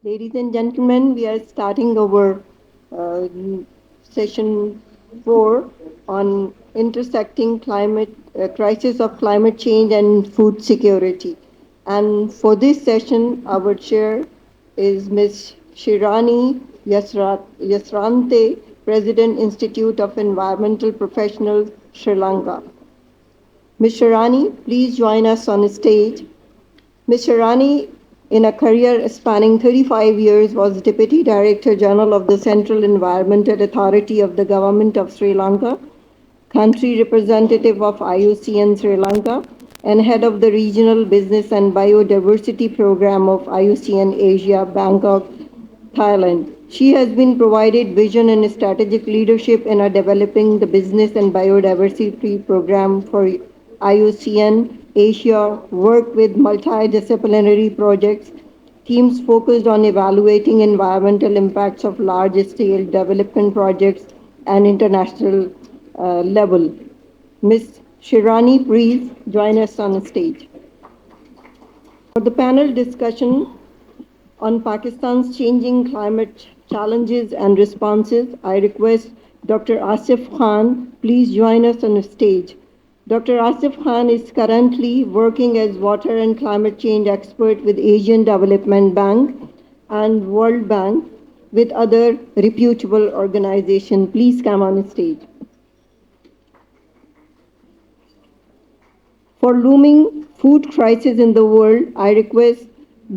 Ladies and gentlemen, we are starting our uh, session 4 on intersecting climate crisis of climate change and food security. And for this session, our chair is Ms. Shirani Yasrante, President, Institute of Environmental Professionals, Sri Lanka. Ms. Shirani, please join us on stage. Ms. Sharani, in a career spanning 35 years, was Deputy Director General of the Central Environmental Authority of the Government of Sri Lanka, Country Representative of IUCN Sri Lanka, and Head of the Regional Business and Biodiversity Program of IUCN Asia, Bangkok, Thailand. She has been provided vision and strategic leadership in developing the business and biodiversity program for IUCN Asia, work with multidisciplinary projects, teams focused on evaluating environmental impacts of large-scale development projects and international level. Ms. Shirani, please join us on stage. For the panel discussion, on Pakistan's changing climate challenges and responses, I request Dr. Asif Khan, please join us on the stage. Dr. Asif Khan is currently working as water and climate change expert with Asian Development Bank and World Bank with other reputable organizations. Please come on stage. For looming food crisis in the world, I request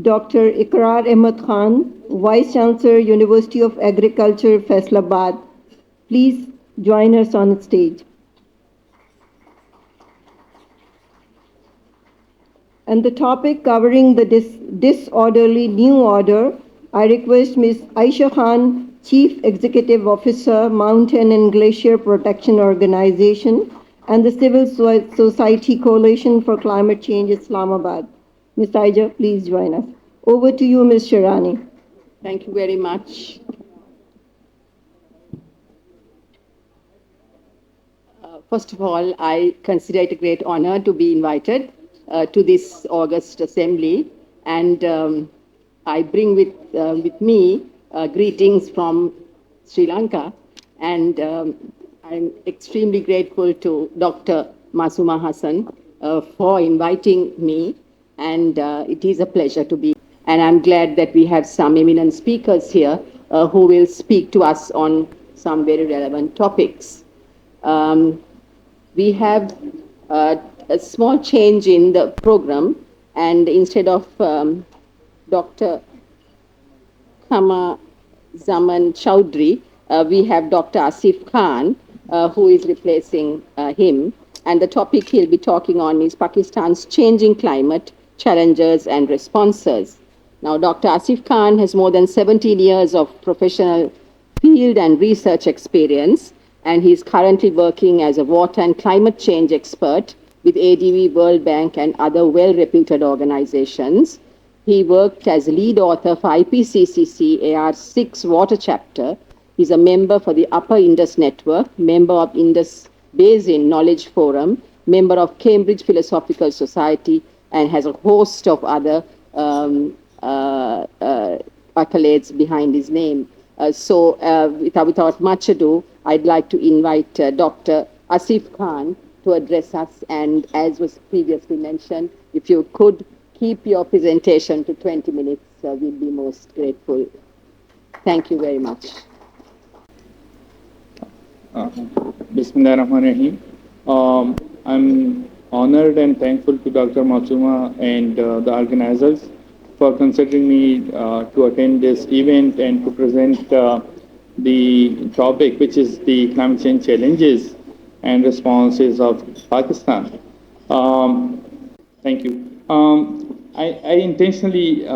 Dr. Ikrar Ahmed Khan, Vice Chancellor, University of Agriculture, Faisalabad. Please join us on stage. And the topic covering the disorderly new order, I request Ms. Aisha Khan, Chief Executive Officer, Mountain and Glacier Protection Organization, and the Civil Society Coalition for Climate Change, Islamabad. Ms. Aisha, please join us. Over to you, Ms. Shirani. Thank you very much. First of all, I consider it a great honor to be invited to this August assembly, and I bring with me greetings from Sri Lanka, and I'm extremely grateful to Dr. Masuma Hasan for inviting me, and it is a pleasure to be. And I'm glad that we have some eminent speakers here who will speak to us on some very relevant topics. We have a small change in the program, and instead of Dr. Kama Zaman Chowdhury, we have Dr. Asif Khan, who is replacing him. And the topic he'll be talking on is Pakistan's changing climate, challenges and responses. Now, Dr. Asif Khan has more than 17 years of professional field and research experience, and he's currently working as a water and climate change expert with ADB, World Bank, and other well-reputed organizations. He worked as lead author for IPCC AR6 Water Chapter. He's a member for the Upper Indus Network, member of Indus Basin Knowledge Forum, member of Cambridge Philosophical Society, and has a host of other accolades behind his name. Without much ado, I'd like to invite Dr. Asif Khan to address us. And as was previously mentioned, if you could keep your presentation to 20 minutes, we'd be most grateful. Thank you very much. Bismillahirrahmanirrahim. I'm honored and thankful to Dr. Masuma and the organizers for considering me to attend this event and to present the topic, which is the climate change challenges and responses of Pakistan. Thank you. I intentionally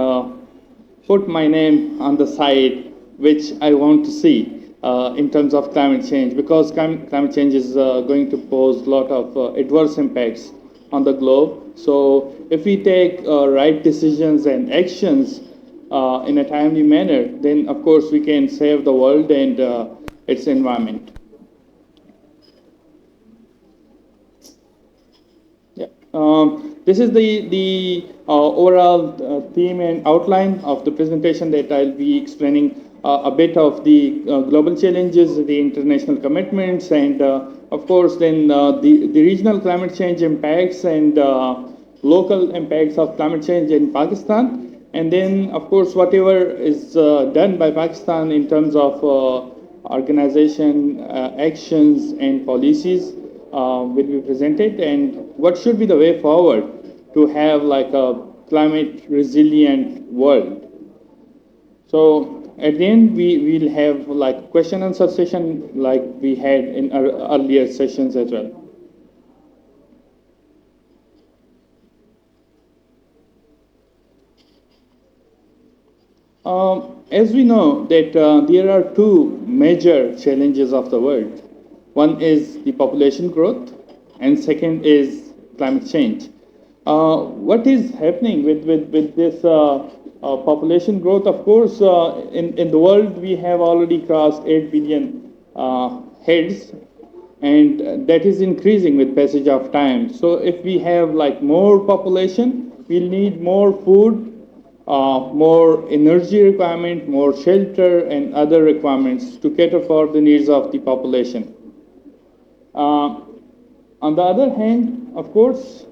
put my name on the side which I want to see in terms of climate change, because climate change is going to pose a lot of adverse impacts on the globe. So if we take right decisions and actions in a timely manner, then of course we can save the world and its environment. Yeah. This is the overall theme and outline of the presentation that I'll be explaining a bit of the global challenges, the international commitments, and of course then the regional climate change impacts and local impacts of climate change in Pakistan. And then, of course, whatever is done by Pakistan in terms of organization, actions, and policies will be presented, and what should be the way forward to have like a climate resilient world. So at the end, we will have like question and answer session like we had in our earlier sessions as well. As we know that there are two major challenges of the world. One is the population growth, and second is climate change. What is happening with this population growth? Of course, in the world we have already crossed 8 billion heads, and that is increasing with passage of time. So if we have like more population, we'll need more food, more energy requirement, more shelter, and other requirements to cater for the needs of the population. On the other hand, of course,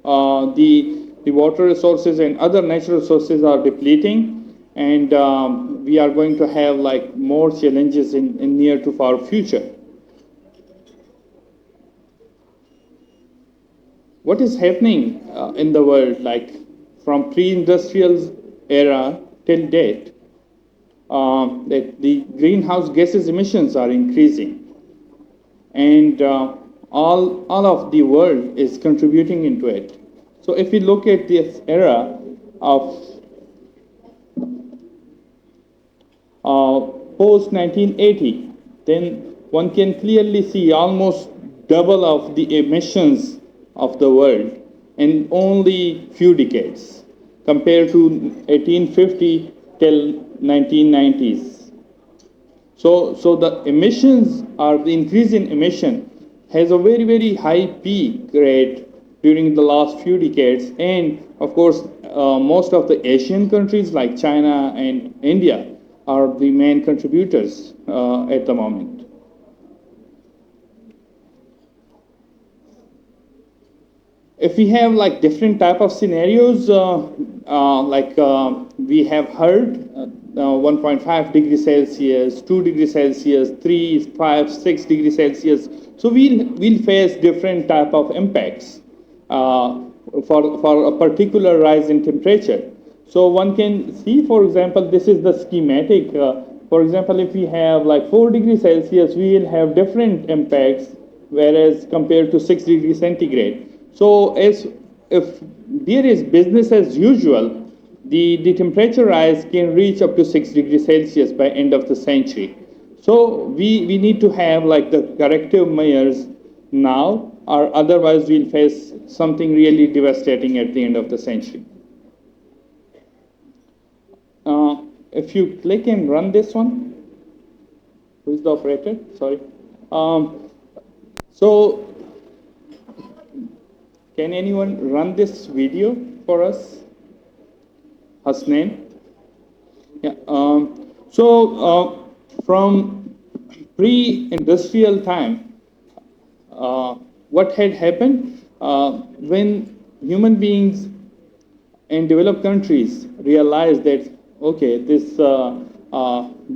the water resources and other natural resources are depleting, and we are going to have like more challenges in near to far future. What is happening in the world, like from pre-industrial era till date, that the greenhouse gases emissions are increasing, and all of the world is contributing into it. So if we look at this era of post 1980, then one can clearly see almost double of the emissions of the world in only few decades compared to 1850 till 1990s. So the emissions, or the increase in emission, has a very, very high peak rate during the last few decades. And of course, most of the Asian countries like China and India are the main contributors at the moment. If we have like different type of scenarios, we have heard 1.5 degrees Celsius, 2 degrees Celsius, 3, 5, 6 degrees Celsius. So we'll face different type of impacts for a particular rise in temperature. So one can see, for example, this is the schematic. For example, if we have like 4 degrees Celsius, we will have different impacts, whereas compared to 6 degrees centigrade. So if there is business as usual, the temperature rise can reach up to 6 degrees Celsius by end of the century. So we need to have like the corrective measures now, or otherwise we'll face something really devastating at the end of the century. If you click and run this one, who is the operator? Sorry. So can anyone run this video for us? Hasnain? Yeah. From pre-industrial time, what had happened when human beings in developed countries realized that, okay, this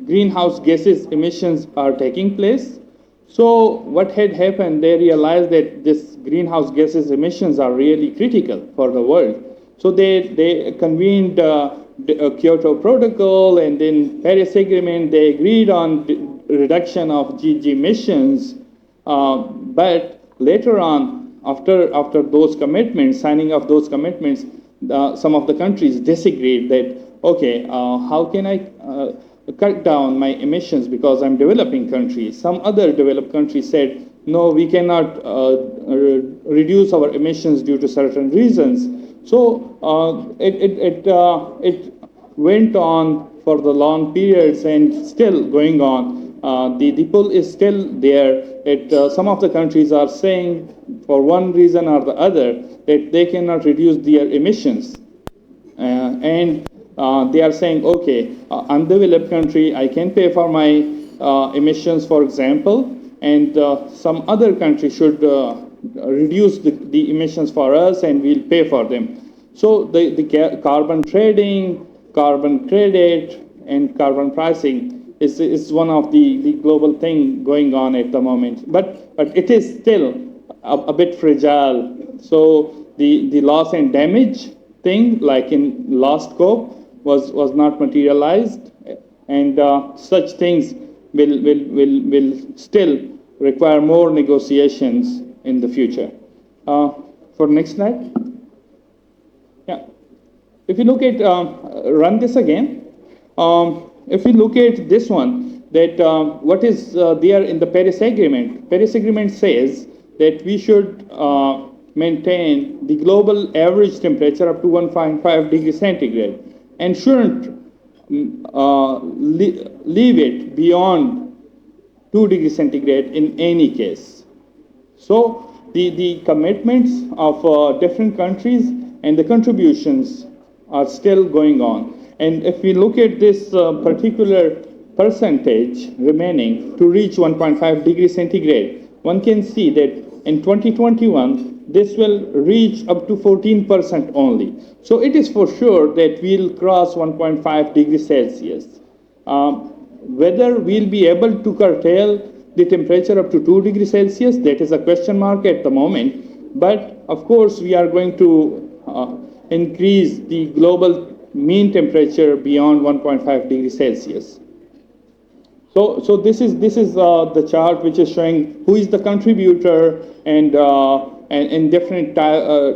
greenhouse gases emissions are taking place. So what had happened, they realized that this greenhouse gases emissions are really critical for the world. So they convened a Kyoto Protocol and then Paris Agreement. They agreed on reduction of GHG emissions. But later on, after those commitments, signing of those commitments, some of the countries disagreed that, okay, how can I cut down my emissions because I'm developing country? Some other developed countries said, no, we cannot reduce our emissions due to certain reasons. So it went on for the long periods and still going on. the pull is still there. That some of the countries are saying, for one reason or the other, that they cannot reduce their emissions. And they are saying, okay, undeveloped country, I can pay for my emissions, for example, and some other country should reduce the emissions for us, and we'll pay for them. So the carbon trading, carbon credit, and carbon pricing is one of the global thing going on at the moment. But it is still a bit fragile. So the loss and damage thing, like in last COP, was not materialized, and such things will still require more negotiations in the future. For next slide. Yeah. If you look at, run this again. If you look at this one, that what is there in the Paris Agreement? Paris Agreement says that we should maintain the global average temperature up to 1.5 degrees centigrade and shouldn't leave it beyond 2 degrees centigrade in any case. So the commitments of different countries and the contributions are still going on. And if we look at this particular percentage remaining to reach 1.5 degrees centigrade, one can see that in 2021, this will reach up to 14% only. So it is for sure that we'll cross 1.5 degrees Celsius. Whether we'll be able to curtail the temperature up to 2 degrees Celsius, that is a question mark at the moment. But of course, we are going to increase the global mean temperature beyond 1.5 degrees Celsius. So this is the chart which is showing who is the contributor and in different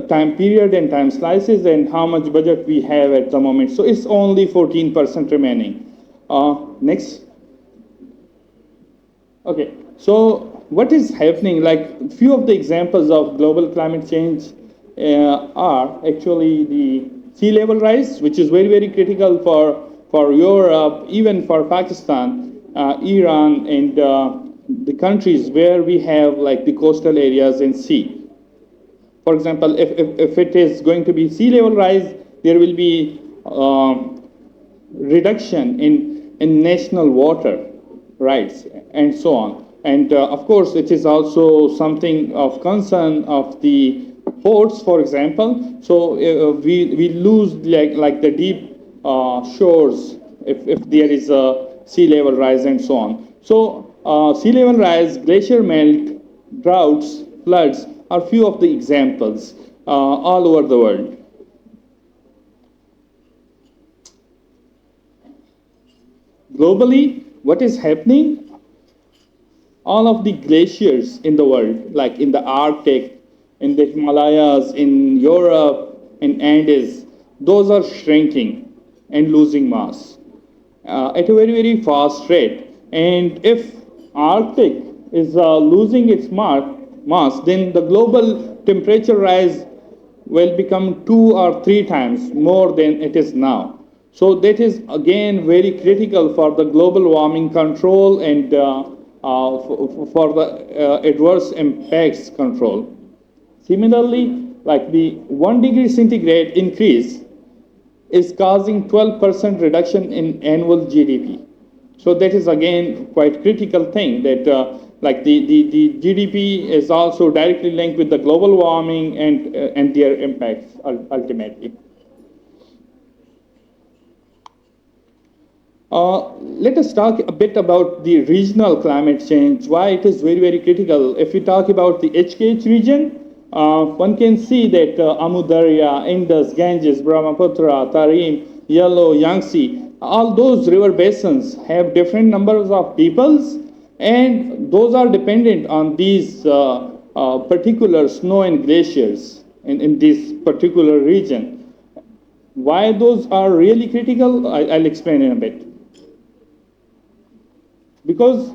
time period and time slices and how much budget we have at the moment. So it's only 14% remaining. Next. Okay. So what is happening? Like few of the examples of global climate change are actually the sea level rise, which is very, very critical for Europe, even for Pakistan, Iran, and the countries where we have like the coastal areas and sea. For example, if it is going to be sea level rise, there will be reduction in national water rights and so on. And of course, it is also something of concern of the ports, for example. So we lose like the deep shores if there is a sea level rise and so on. So sea level rise, glacier melt, droughts, floods are few of the examples all over the world. Globally, what is happening? All of the glaciers in the world, like in the Arctic, in the Himalayas, in Europe, in Andes, those are shrinking and losing mass at a very, very fast rate. And if Arctic is losing its mass, then the global temperature rise will become 2 or 3 times more than it is now. So that is again very critical for the global warming control and for the adverse impacts control. Similarly, like the 1 degree centigrade increase is causing 12% reduction in annual GDP. So that is again quite critical thing that like the GDP is also directly linked with the global warming and their impacts ultimately. Let us talk a bit about the regional climate change, why it is very, very critical. If we talk about the HKH region, one can see that Amu Darya, Indus, Ganges, Brahmaputra, Tarim, Yellow, Yangtze, all those river basins have different numbers of peoples, and those are dependent on these particular snow and glaciers in this particular region. Why those are really critical, I'll explain in a bit. Because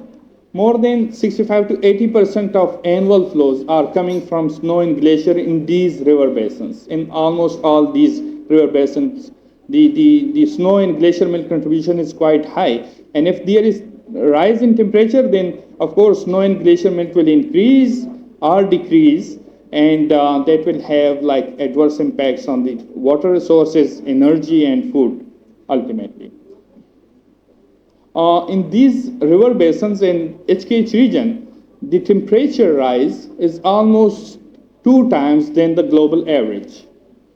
more than 65 to 80% of annual flows are coming from snow and glacier in these river basins. In almost all these river basins, the snow and glacier melt contribution is quite high. And if there is rise in temperature, then of course snow and glacier melt will increase or decrease, and that will have like adverse impacts on the water resources, energy, and food ultimately. In these river basins in HKH region, the temperature rise is almost 2 times than the global average.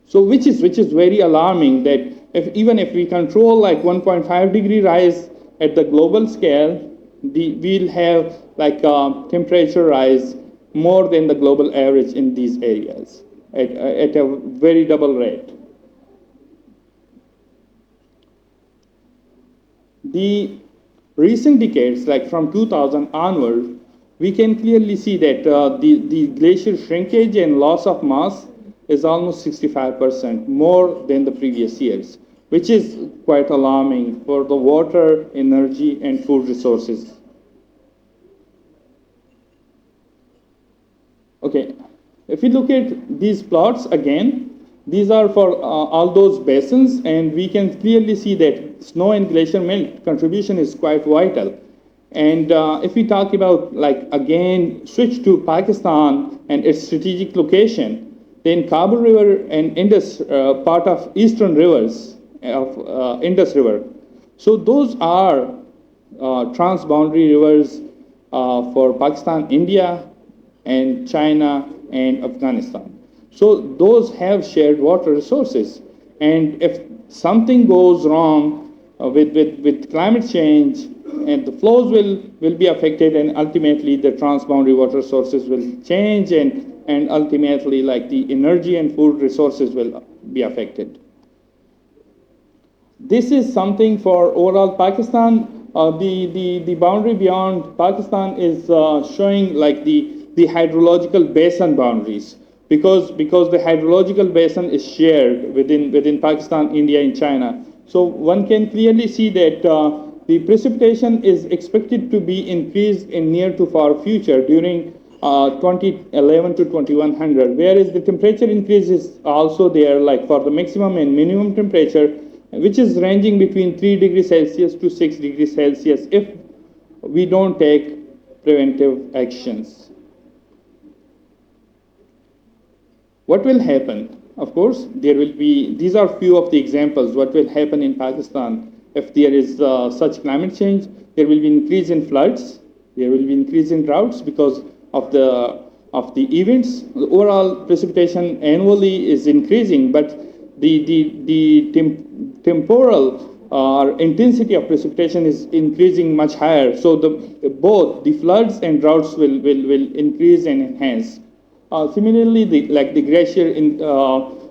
So which is very alarming that even if we control like 1.5 degree rise at the global scale, we'll have like a temperature rise more than the global average in these areas at a very double rate. The recent decades, like from 2000 onward, we can clearly see that the glacier shrinkage and loss of mass is almost 65% more than the previous years, which is quite alarming for the water, energy, and food resources. Okay, if we look at these plots again, these are for all those basins, and we can clearly see that snow and glacier melt contribution is quite vital. And if we talk about, like, again, switch to Pakistan and its strategic location, then Kabul River and Indus, part of eastern rivers of Indus River. So those are transboundary rivers for Pakistan, India, and China and Afghanistan. So those have shared water resources. And if something goes wrong with climate change, and the flows will be affected, and ultimately the transboundary water sources will change, and ultimately like the energy and food resources will be affected. This is something for overall Pakistan. The boundary beyond Pakistan is showing like the hydrological basin boundaries, because the hydrological basin is shared within Pakistan, India, and China. So one can clearly see that the precipitation is expected to be increased in near to far future during 2011 to 2100, whereas the temperature increase is also there, like for the maximum and minimum temperature, which is ranging between 3 degrees Celsius to 6 degrees Celsius if we don't take preventive actions. What will happen? Of course, there will be, these are few of the examples, what will happen in Pakistan if there is such climate change. There will be increase in floods, there will be increase in droughts because of the events. The overall precipitation annually is increasing, but the temporal intensity of precipitation is increasing much higher. So both the floods and droughts will increase and enhance. Similarly, the glacier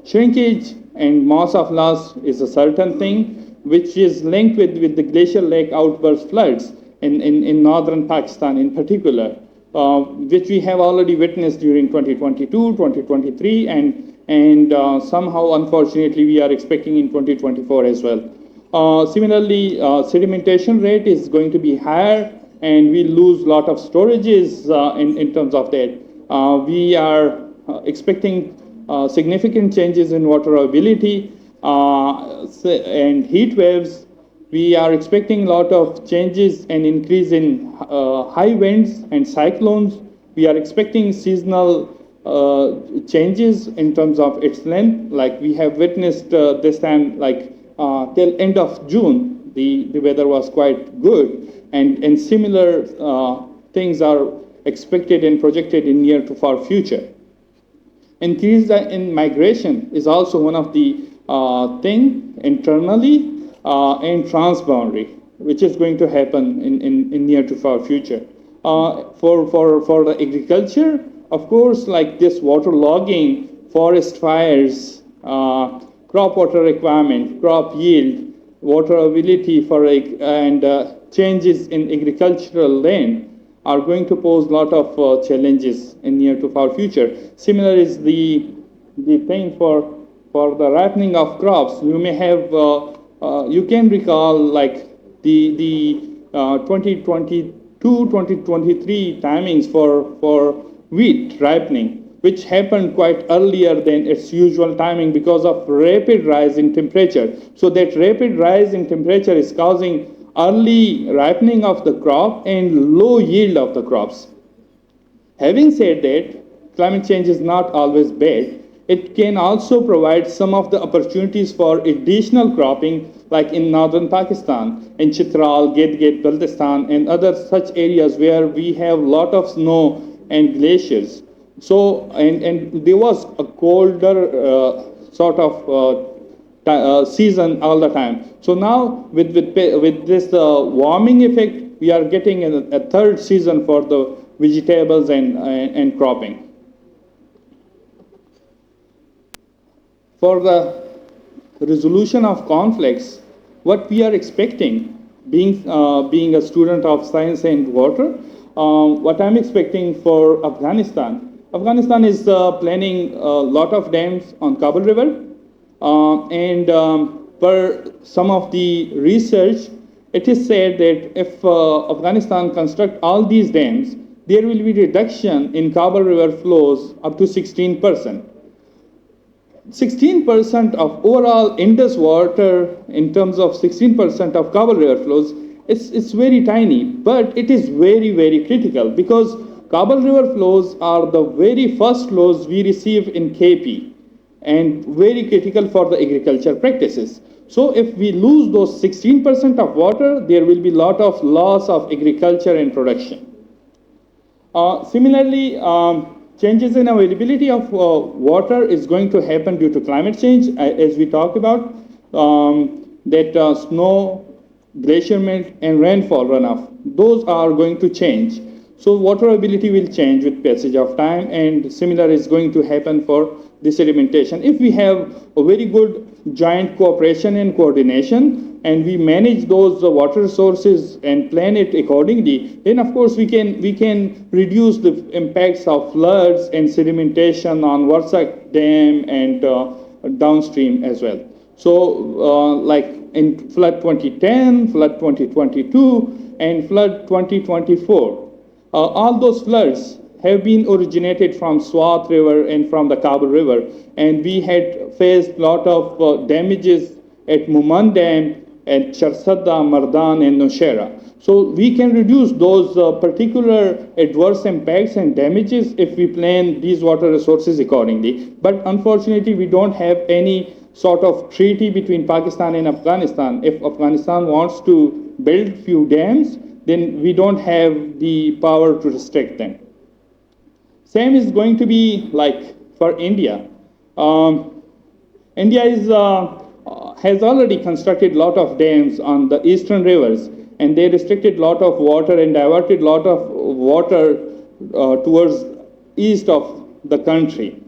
shrinkage and mass of loss is a certain thing, which is linked with the glacier lake outburst floods in northern Pakistan in particular, which we have already witnessed during 2022, 2023, and somehow, unfortunately, we are expecting in 2024 as well. Similarly, sedimentation rate is going to be higher, and we lose a lot of storages in terms of that. We are expecting significant changes in water availability and heat waves. We are expecting a lot of changes and increase in high winds and cyclones. We are expecting seasonal changes in terms of its length. Like we have witnessed this time, like till end of June, the weather was quite good, and similar things are expected and projected in near to far future. Increase in migration is also one of the thing internally and transboundary, which is going to happen in near to far future. For the agriculture, of course, like this water logging, forest fires, crop water requirement, crop yield, water availability and changes in agricultural land are going to pose a lot of challenges in near to far future. Similar is the thing for the ripening of crops. You may have, you can recall like the 2022-2023 timings for wheat ripening, which happened quite earlier than its usual timing because of rapid rise in temperature. So that rapid rise in temperature is causing early ripening of the crop and low yield of the crops. Having said that, climate change is not always bad. It can also provide some of the opportunities for additional cropping, like in northern Pakistan, in Chitral, Gilgit, Baltistan, and other such areas where we have a lot of snow and glaciers. So, and there was a colder sort of season all the time. So now, with this warming effect, we are getting a third season for the vegetables and cropping. For the resolution of conflicts, what we are expecting, being a student of science and water, what I'm expecting for Afghanistan. Afghanistan is planning a lot of dams on Kabul River, and per some of the research, it is said that if Afghanistan construct all these dams, there will be reduction in Kabul River flows up to 16%. 16% of overall Indus water, in terms of 16% of Kabul River flows, it's very tiny, but it is very, very critical because Kabul River flows are the very first flows we receive in KP and very critical for the agriculture practices. So if we lose those 16% of water, there will be a lot of loss of agriculture and production. Similarly, changes in availability of water is going to happen due to climate change, as we talked about, that snow, glacier melt, and rainfall runoff, those are going to change. So water availability will change with passage of time, and similar is going to happen for the sedimentation. If we have a very good joint cooperation and coordination, and we manage those water resources and plan it accordingly, then of course we can reduce the impacts of floods and sedimentation on Warsak Dam and downstream as well. So like in flood 2010, flood 2022, and flood 2024, all those floods have been originated from Swat River and from the Kabul River, and we had faced a lot of damages at Muman Dam, at Charsadda, Mardan, and Nowshera. So we can reduce those particular adverse impacts and damages if we plan these water resources accordingly. But unfortunately, we don't have any sort of treaty between Pakistan and Afghanistan. If Afghanistan wants to build few dams, then we don't have the power to restrict them. Same is going to be like for India. India has already constructed a lot of dams on the eastern rivers, and they restricted a lot of water and diverted a lot of water towards east of the country.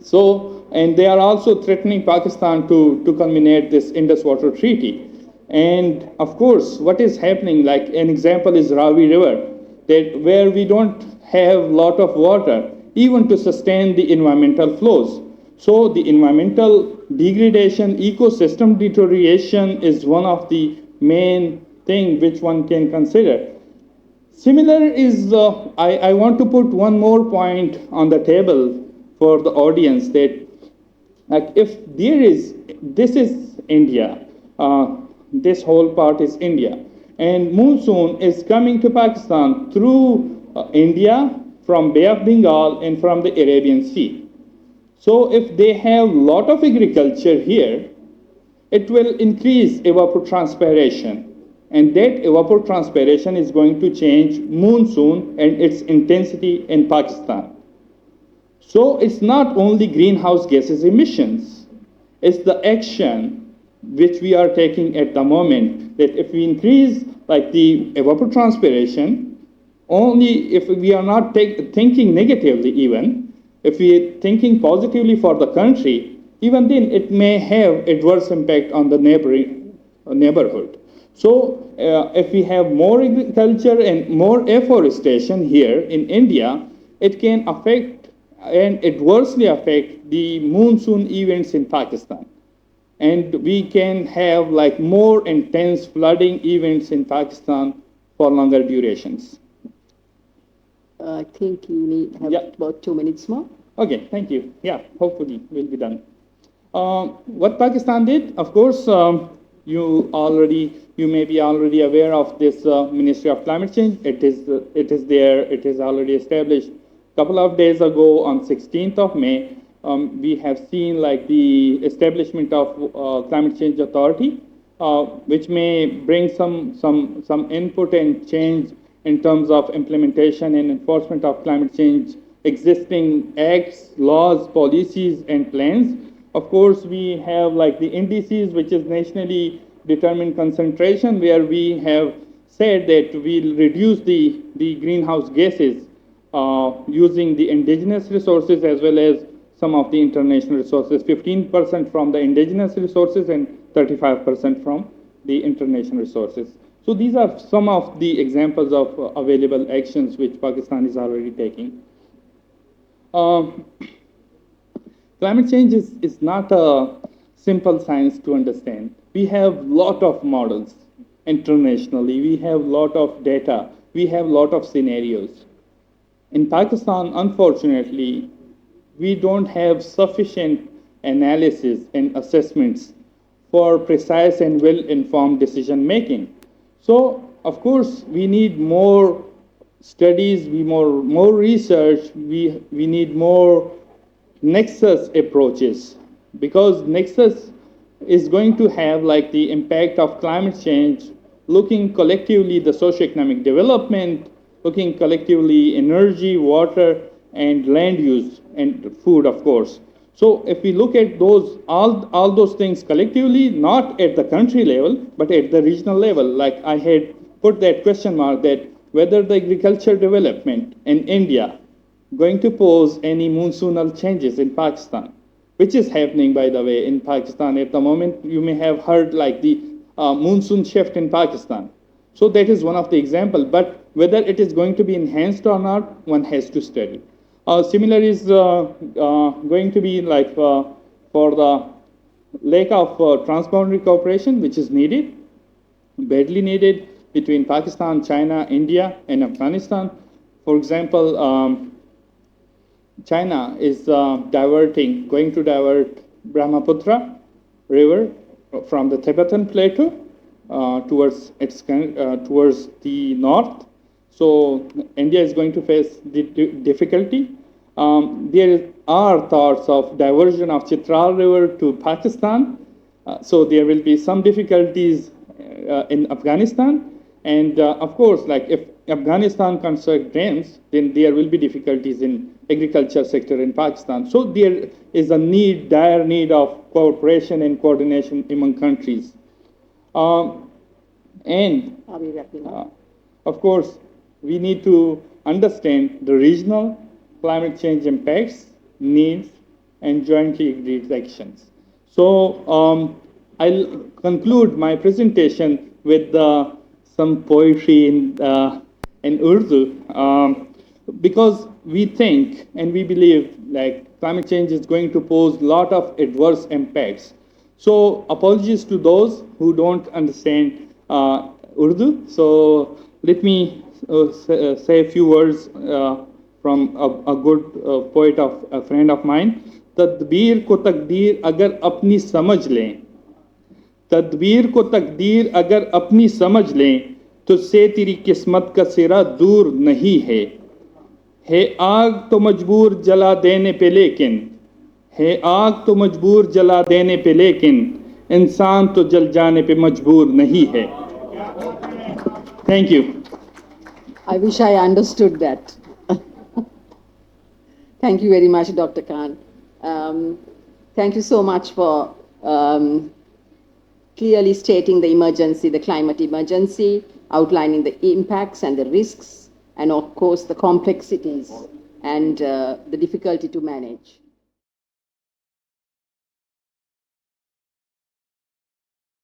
So, and they are also threatening Pakistan to culminate this Indus Water Treaty. And of course, what is happening, like an example is Ravi River, that where we don't have a lot of water, even to sustain the environmental flows. So the environmental degradation, ecosystem deterioration is one of the main thing which one can consider. Similar is, I want to put one more point on the table for the audience, that like if there is, this is India, this whole part is India, and monsoon is coming to Pakistan through India, from Bay of Bengal and from the Arabian Sea. So if they have a lot of agriculture here, it will increase evapotranspiration. And that evapotranspiration is going to change monsoon and its intensity in Pakistan. So it's not only greenhouse gases emissions, it's the action which we are taking at the moment, that if we increase like the evapotranspiration, only if we are not thinking negatively even, if we are thinking positively for the country, even then it may have adverse impact on the neighborhood. So if we have more agriculture and more afforestation here in India, it can affect and adversely affect the monsoon events in Pakistan. And we can have like more intense flooding events in Pakistan for longer durations. I think you have about 2 minutes more. Okay, thank you. Yeah, hopefully we'll be done. What Pakistan did, of course, you may be already aware of this Ministry of Climate Change. It is there. It is already established. A couple of days ago, on 16th of May, we have seen like the establishment of Climate Change Authority, which may bring some input and change in terms of implementation and enforcement of climate change existing acts, laws, policies, and plans. Of course, we have like the indices, which is nationally determined concentration, where we have said that we'll reduce the greenhouse gases using the indigenous resources as well as some of the international resources, 15% from the indigenous resources and 35% from the international resources. So these are some of the examples of available actions which Pakistan is already taking. Climate change is not a simple science to understand. We have lot of models internationally. We have lot of data. We have lot of scenarios. In Pakistan, unfortunately, we don't have sufficient analysis and assessments for precise and well-informed decision making. So, of course, we need more studies, more research, we need more nexus approaches, because nexus is going to have like the impact of climate change, looking collectively the socioeconomic development, looking collectively energy, water, and land use, and food, of course. So if we look at those all those things collectively, not at the country level, but at the regional level, like I had put that question mark that whether the agriculture development in India going to pose any monsoonal changes in Pakistan, which is happening, by the way, in Pakistan at the moment. You may have heard like the monsoon shift in Pakistan. So that is one of the example. But whether it is going to be enhanced or not, one has to study. Similar is going to be like for the lack of transboundary cooperation, which is needed, badly needed, between Pakistan, China, India, and Afghanistan. For example, China is going to divert Brahmaputra River from the Tibetan Plateau towards the north. So India is going to face difficulty. There are thoughts of diversion of Chitral River to Pakistan. So there will be some difficulties in Afghanistan. And of course, like if Afghanistan construct dams, then there will be difficulties in agriculture sector in Pakistan. So there is a dire need of cooperation and coordination among countries. And Are we wrapping up? of course, we need to understand the regional climate change impacts, needs, and jointly agreed actions. So I'll conclude my presentation with some poetry in Urdu, because we think and we believe like climate change is going to pose a lot of adverse impacts. So apologies to those who don't understand Urdu. So let me say a few words from a good poet of a friend of mine. तदबीर को तकदीर अगर अपनी समझ लें, तदबीर को तकदीर अगर अपनी समझ लें, तो से तेरी किस्मत का सिरा दूर नहीं है आग तो मजबूर जला देने पे लेकिन, है आग तो मजबूर जला देने पे लेकिन, इंसान तो जल जाने पे मजबूर नहीं है. Thank you. I wish I understood that. Thank you very much, Dr. Khan. Thank you so much for clearly stating the emergency, the climate emergency, outlining the impacts and the risks, and of course the complexities and the difficulty to manage.